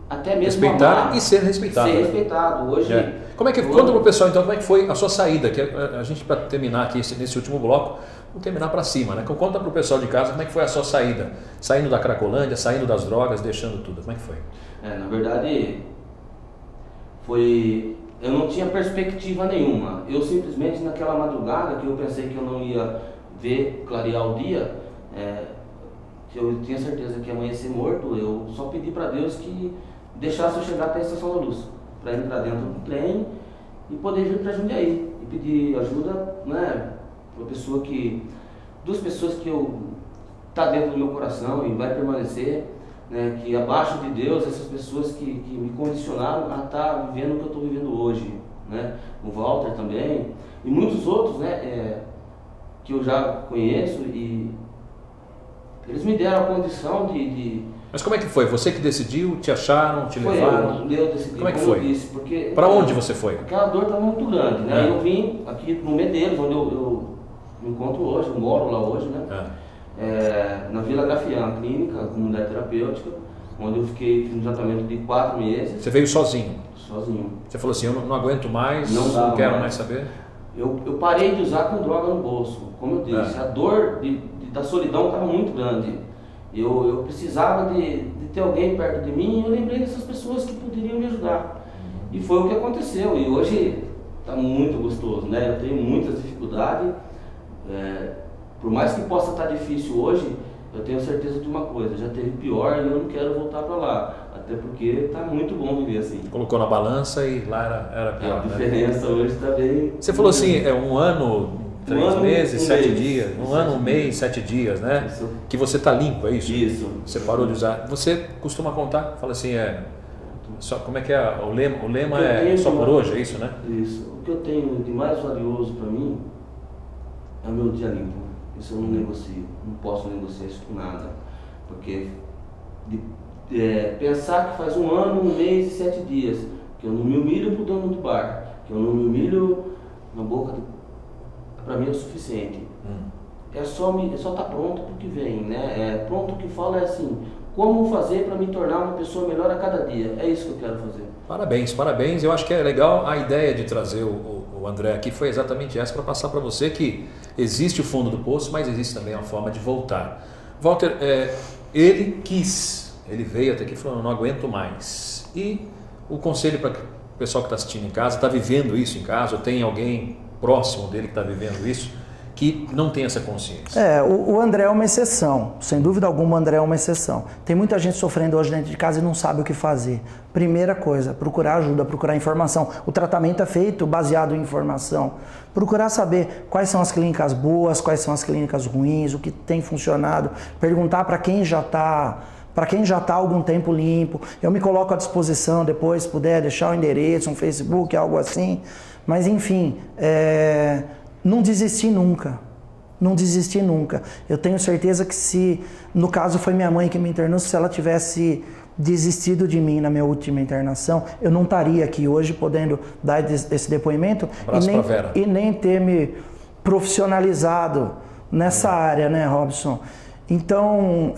até mesmo respeitar amar, e ser respeitado. Ser respeitado, hoje... Como é que, conta pro pessoal então, como é que foi a sua saída, que a gente, para terminar aqui nesse último bloco, vamos terminar para cima, né? Conta pro pessoal de casa como é que foi a sua saída, saindo da Cracolândia, saindo das drogas, deixando tudo, como é que foi? Na verdade, eu não tinha perspectiva nenhuma, eu simplesmente naquela madrugada que eu pensei que eu não ia ver clarear o dia, que eu tinha certeza que ia amanhecer morto, eu só pedi para Deus que deixasse eu chegar até a Estação da Luz, para entrar dentro do trem e poder vir para Jundiaí e pedir ajuda, né, para duas pessoas que tá dentro do meu coração e vai permanecer, né, que abaixo de Deus, essas pessoas que me condicionaram a estar vivendo o que eu estou vivendo hoje, né, o Walter também e muitos outros, né, que eu já conheço e eles me deram a condição de... Mas como é que foi? Você que decidiu? Te acharam? Te levaram? Eu decidi. Como é que foi? Porque para onde você foi? Aquela dor estava muito grande, né? Eu vim aqui no Medeiros, onde eu me encontro hoje, eu moro lá hoje, né? Na Vila Grafian, clínica, comunidade terapêutica, onde eu fiz um tratamento de 4 meses. Você veio sozinho? Sozinho. Você falou assim, eu não aguento mais, não quero mais saber? Eu parei de usar com droga no bolso. Como eu disse, a dor da solidão estava muito grande. Eu precisava de ter alguém perto de mim e eu lembrei dessas pessoas que poderiam me ajudar. E foi o que aconteceu. E hoje está muito gostoso, né? Eu tenho muitas dificuldades, Por mais que possa estar difícil hoje, eu tenho certeza de uma coisa, já teve pior e eu não quero voltar para lá. Até porque está muito bom viver assim. Colocou na balança e lá era pior. A diferença hoje está bem... Você falou assim, é 1 ano, 3 meses, 7 mês. dias. 1 ano, 1 mês, 7 dias, né? Isso. Que você está limpo, é isso? Isso. Você parou de usar. Você costuma contar? Fala assim, só, como é que é? O lema é só por hoje, é isso, né? Isso. O que eu tenho de mais valioso para mim é o meu dia limpo. Isso eu não negocio, não posso negociar isso com nada. Porque pensar que faz 1 ano, 1 mês e 7 dias, que eu não me humilho pro dono do bar, que eu não me humilho na boca do... Para mim é o suficiente. É só estar pronto pro que vem, né? Pronto, o que fala é assim, como fazer para me tornar uma pessoa melhor a cada dia. É isso que eu quero fazer. Parabéns, parabéns. Eu acho que é legal a ideia de trazer o André aqui, foi exatamente essa, para passar para você que existe o fundo do poço, mas existe também a forma de voltar. Walter, ele veio até aqui falando, não aguento mais. E o conselho para o pessoal que está assistindo em casa, está vivendo isso em casa, ou tem alguém próximo dele que está vivendo isso, que não tem essa consciência. O André é uma exceção, sem dúvida alguma o André é uma exceção. Tem muita gente sofrendo hoje dentro de casa e não sabe o que fazer. Primeira coisa, procurar ajuda, procurar informação. O tratamento é feito baseado em informação. Procurar saber quais são as clínicas boas, quais são as clínicas ruins, o que tem funcionado. Perguntar para quem já está há algum tempo limpo. Eu me coloco à disposição depois, se puder deixar o endereço, um Facebook, algo assim. Mas enfim, não desistir nunca. Não desistir nunca. Eu tenho certeza que se, no caso foi minha mãe que me internou, se ela tivesse desistido de mim na minha última internação, eu não estaria aqui hoje podendo dar esse depoimento e nem ter me profissionalizado nessa área, né, Robson? Então,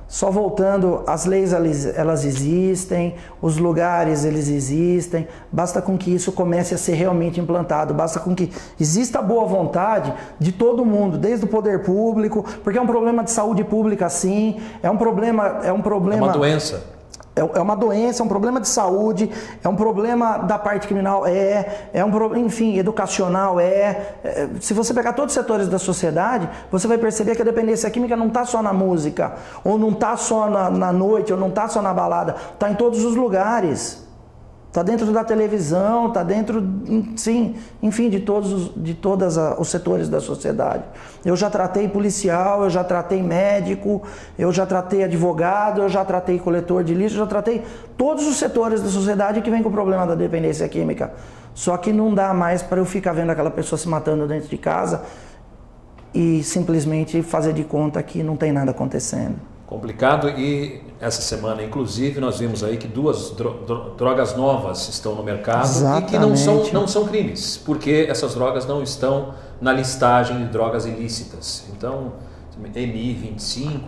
só voltando, as leis elas existem, os lugares eles existem, basta com que isso comece a ser realmente implantado, basta com que exista boa vontade de todo mundo, desde o poder público, porque é um problema de saúde pública sim, é um problema... É uma doença. É uma doença, é um problema de saúde, é um problema da parte criminal, é um problema, enfim, educacional, se você pegar todos os setores da sociedade, você vai perceber que a dependência química não está só na música, ou não está só na noite, ou não está só na balada, está em todos os lugares. Está dentro da televisão, está dentro, sim, enfim, de todos os setores da sociedade. Eu já tratei policial, eu já tratei médico, eu já tratei advogado, eu já tratei coletor de lixo, eu já tratei todos os setores da sociedade que vem com o problema da dependência química. Só que não dá mais para eu ficar vendo aquela pessoa se matando dentro de casa e simplesmente fazer de conta que não tem nada acontecendo. Complicado, e essa semana, inclusive, nós vimos aí que 2 drogas novas estão no mercado. Exatamente. E que não são crimes, porque essas drogas não estão na listagem de drogas ilícitas. Então, MI25,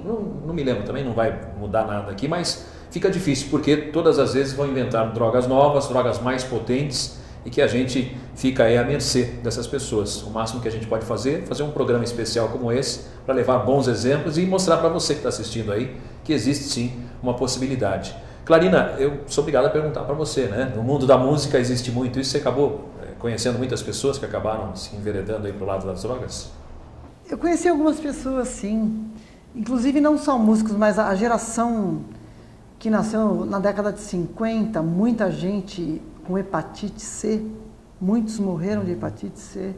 não me lembro também, não vai mudar nada aqui, mas fica difícil, porque todas as vezes vão inventar drogas novas, drogas mais potentes, e que a gente fica aí à mercê dessas pessoas. O máximo que a gente pode fazer é fazer um programa especial como esse, para levar bons exemplos e mostrar para você que está assistindo aí que existe sim uma possibilidade. Clarina, eu sou obrigado a perguntar para você, né? No mundo da música existe muito isso, você acabou conhecendo muitas pessoas que acabaram se enveredando aí para o lado das drogas? Eu conheci algumas pessoas, sim. Inclusive não só músicos, mas a geração que nasceu na década de 50, muita gente com hepatite C, muitos morreram de hepatite C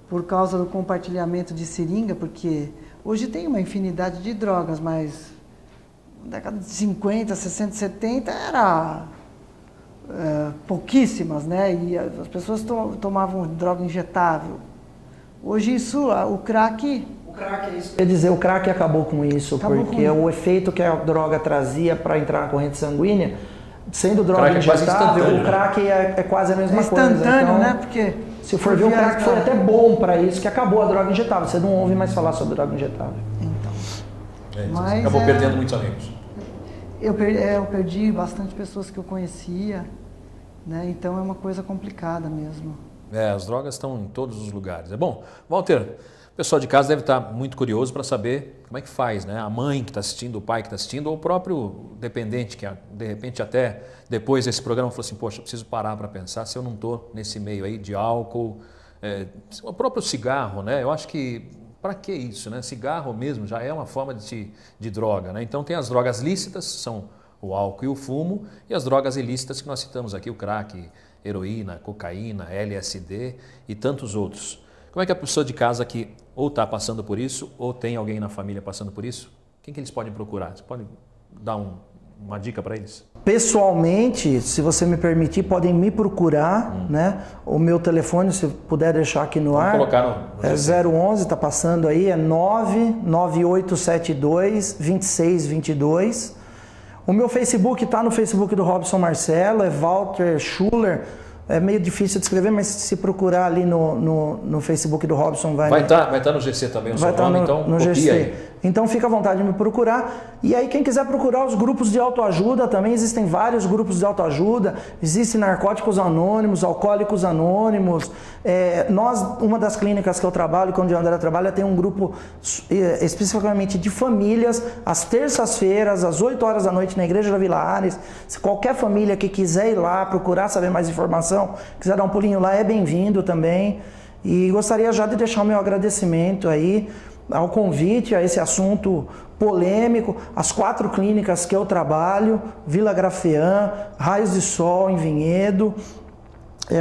por causa do compartilhamento de seringa, porque hoje tem uma infinidade de drogas, mas na década de 50, 60, 70 era pouquíssimas, né? E as pessoas tomavam droga injetável. Hoje o crack... Quer dizer, o crack acabou com isso, porque o efeito que a droga trazia para entrar na corrente sanguínea, sendo droga injetável, o crack é quase a mesma coisa. Instantâneo, então, né? Porque se for ver, o crack foi até bom para isso, que acabou a droga injetável. Você não ouve mais falar sobre droga injetável. Então. Mas acabou perdendo muitos amigos. Eu perdi bastante pessoas que eu conhecia, né? Então é uma coisa complicada mesmo. As drogas estão em todos os lugares. É bom, Walter, o pessoal de casa deve estar muito curioso para saber como é que faz, né? A mãe que está assistindo, o pai que está assistindo, ou o próprio dependente que de repente até depois desse programa falou assim, poxa, eu preciso parar para pensar se eu não estou nesse meio aí de álcool, o próprio cigarro, né? Eu acho que para que isso, né? Cigarro mesmo já é uma forma de droga, né? Então tem as drogas lícitas, são o álcool e o fumo, e as drogas ilícitas que nós citamos aqui, o crack, heroína, cocaína, LSD e tantos outros. Como é que a pessoa de casa que ou está passando por isso, ou tem alguém na família passando por isso, quem que eles podem procurar? Você pode dar uma dica para eles? Pessoalmente, se você me permitir, podem me procurar, né? O meu telefone, se puder deixar aqui no ar, colocar no é 011, está passando aí, é 99872-2622. O meu Facebook está no Facebook do Robson Marcelo, é Walter Schuller. É meio difícil de escrever, mas se procurar ali no Facebook do Robson vai estar no GC também o seu nome, então copia GC. aí. Então fica à vontade de me procurar. E aí quem quiser procurar os grupos de autoajuda, também existem vários grupos de autoajuda. Existem Narcóticos Anônimos, Alcoólicos Anônimos. Uma das clínicas que eu trabalho, onde o André trabalha, tem um grupo especificamente de famílias, às terças-feiras, às 8 horas da noite, na Igreja da Vila Ares. Se qualquer família que quiser ir lá procurar saber mais informação, quiser dar um pulinho lá, é bem-vindo também. E gostaria já de deixar o meu agradecimento aí ao convite, a esse assunto polêmico, as 4 clínicas que eu trabalho, Vila Grafeã, Raios de Sol em Vinhedo,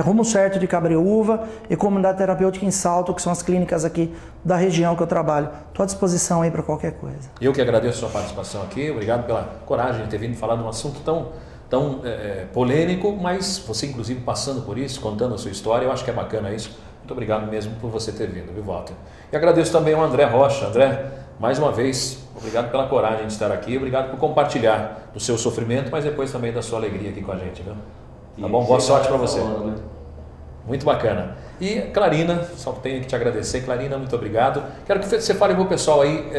Rumo Certo de Cabreúva e Comunidade Terapêutica em Salto, que são as clínicas aqui da região que eu trabalho. Estou à disposição aí para qualquer coisa. Eu que agradeço a sua participação aqui, obrigado pela coragem de ter vindo falar de um assunto tão polêmico, mas você inclusive passando por isso, contando a sua história, eu acho que é bacana isso. Muito obrigado mesmo por você ter vindo, viu, Walter? E agradeço também ao André Rocha. André, mais uma vez, obrigado pela coragem de estar aqui, obrigado por compartilhar do seu sofrimento, mas depois também da sua alegria aqui com a gente, viu? Tá bom? Boa sorte para você. Né? Muito bacana. E Clarina, só tenho que te agradecer. Clarina, muito obrigado. Quero que você fale para o pessoal aí,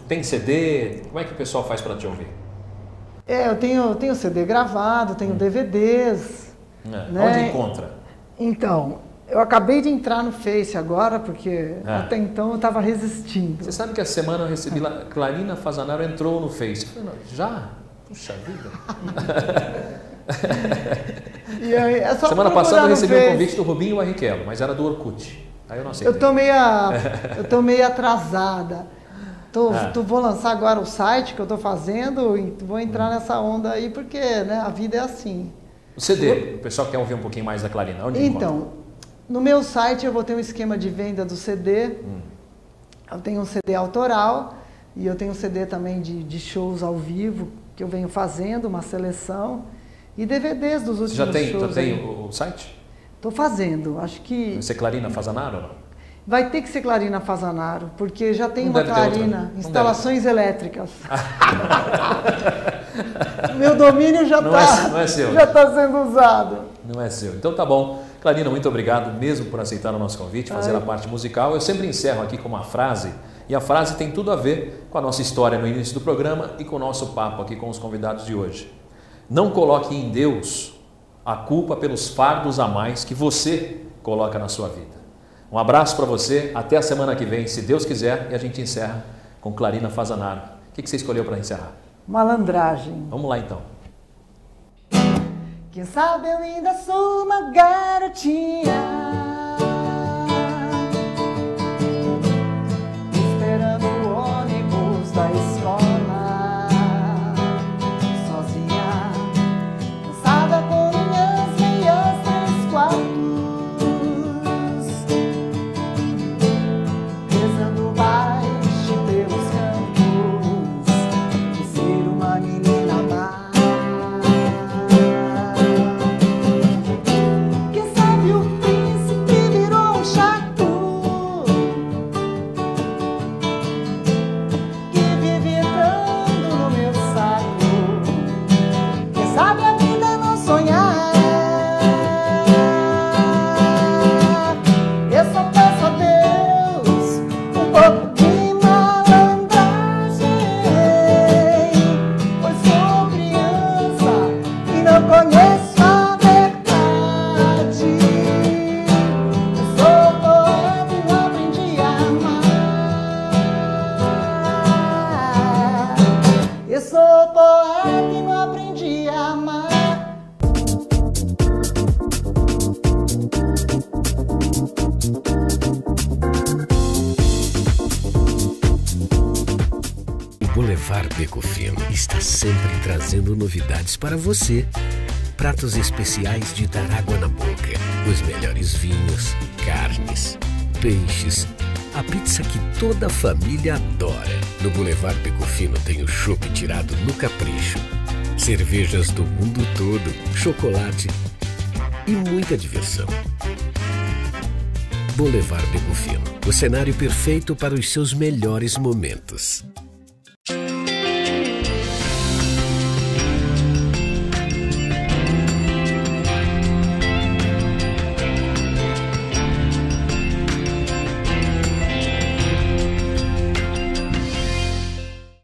tem CD? Como é que o pessoal faz para te ouvir? Eu tenho CD gravado, tenho DVDs. Né? Onde encontra? Então, eu acabei de entrar no Face agora, porque até então eu estava resistindo. Você sabe que essa semana eu recebi lá, Clarina Fazanaro entrou no Face. Eu falei, já? Puxa vida. E aí, é só semana passada eu recebi um convite do Rubinho Barrichello, mas era do Orkut. Aí eu não aceitei. Eu tô meio atrasada. Vou lançar agora o site que eu estou fazendo e vou entrar nessa onda aí, porque né, a vida é assim. O CD, o pessoal quer ouvir um pouquinho mais da Clarina, onde encontra? No meu site eu vou ter um esquema de venda do CD. Eu tenho um CD autoral e eu tenho um CD também de shows ao vivo que eu venho fazendo, uma seleção. E DVDs dos últimos shows. Já tem o site? Estou fazendo, acho que... Vai ser Clarina Fazanaro ou não? Vai ter que ser Clarina Fazanaro, porque já tem uma Clarina, instalações elétricas. Meu domínio já está sendo usado. Não é seu. Então tá bom. Clarina, muito obrigado mesmo por aceitar o nosso convite, fazer a parte musical. Eu sempre encerro aqui com uma frase, e a frase tem tudo a ver com a nossa história no início do programa e com o nosso papo aqui com os convidados de hoje. Não coloque em Deus a culpa pelos fardos a mais que você coloca na sua vida. Um abraço para você, até a semana que vem, se Deus quiser, e a gente encerra com Clarina Fazanaro. O que você escolheu para encerrar? Malandragem. Vamos lá então. Quem sabe eu ainda sou uma garotinha, esperando o ônibus da escola, sozinha, cansada com minhas meias 3 quartos, rezando baixo pelos campos, por ser uma menina má. Quem sabe o príncipe Beco Fino está sempre trazendo novidades para você. Pratos especiais de dar água na boca. Os melhores vinhos, carnes, peixes. A pizza que toda a família adora. No Boulevard Beco Fino tem o chopp tirado no capricho. Cervejas do mundo todo, chocolate e muita diversão. Boulevard Beco Fino, o cenário perfeito para os seus melhores momentos.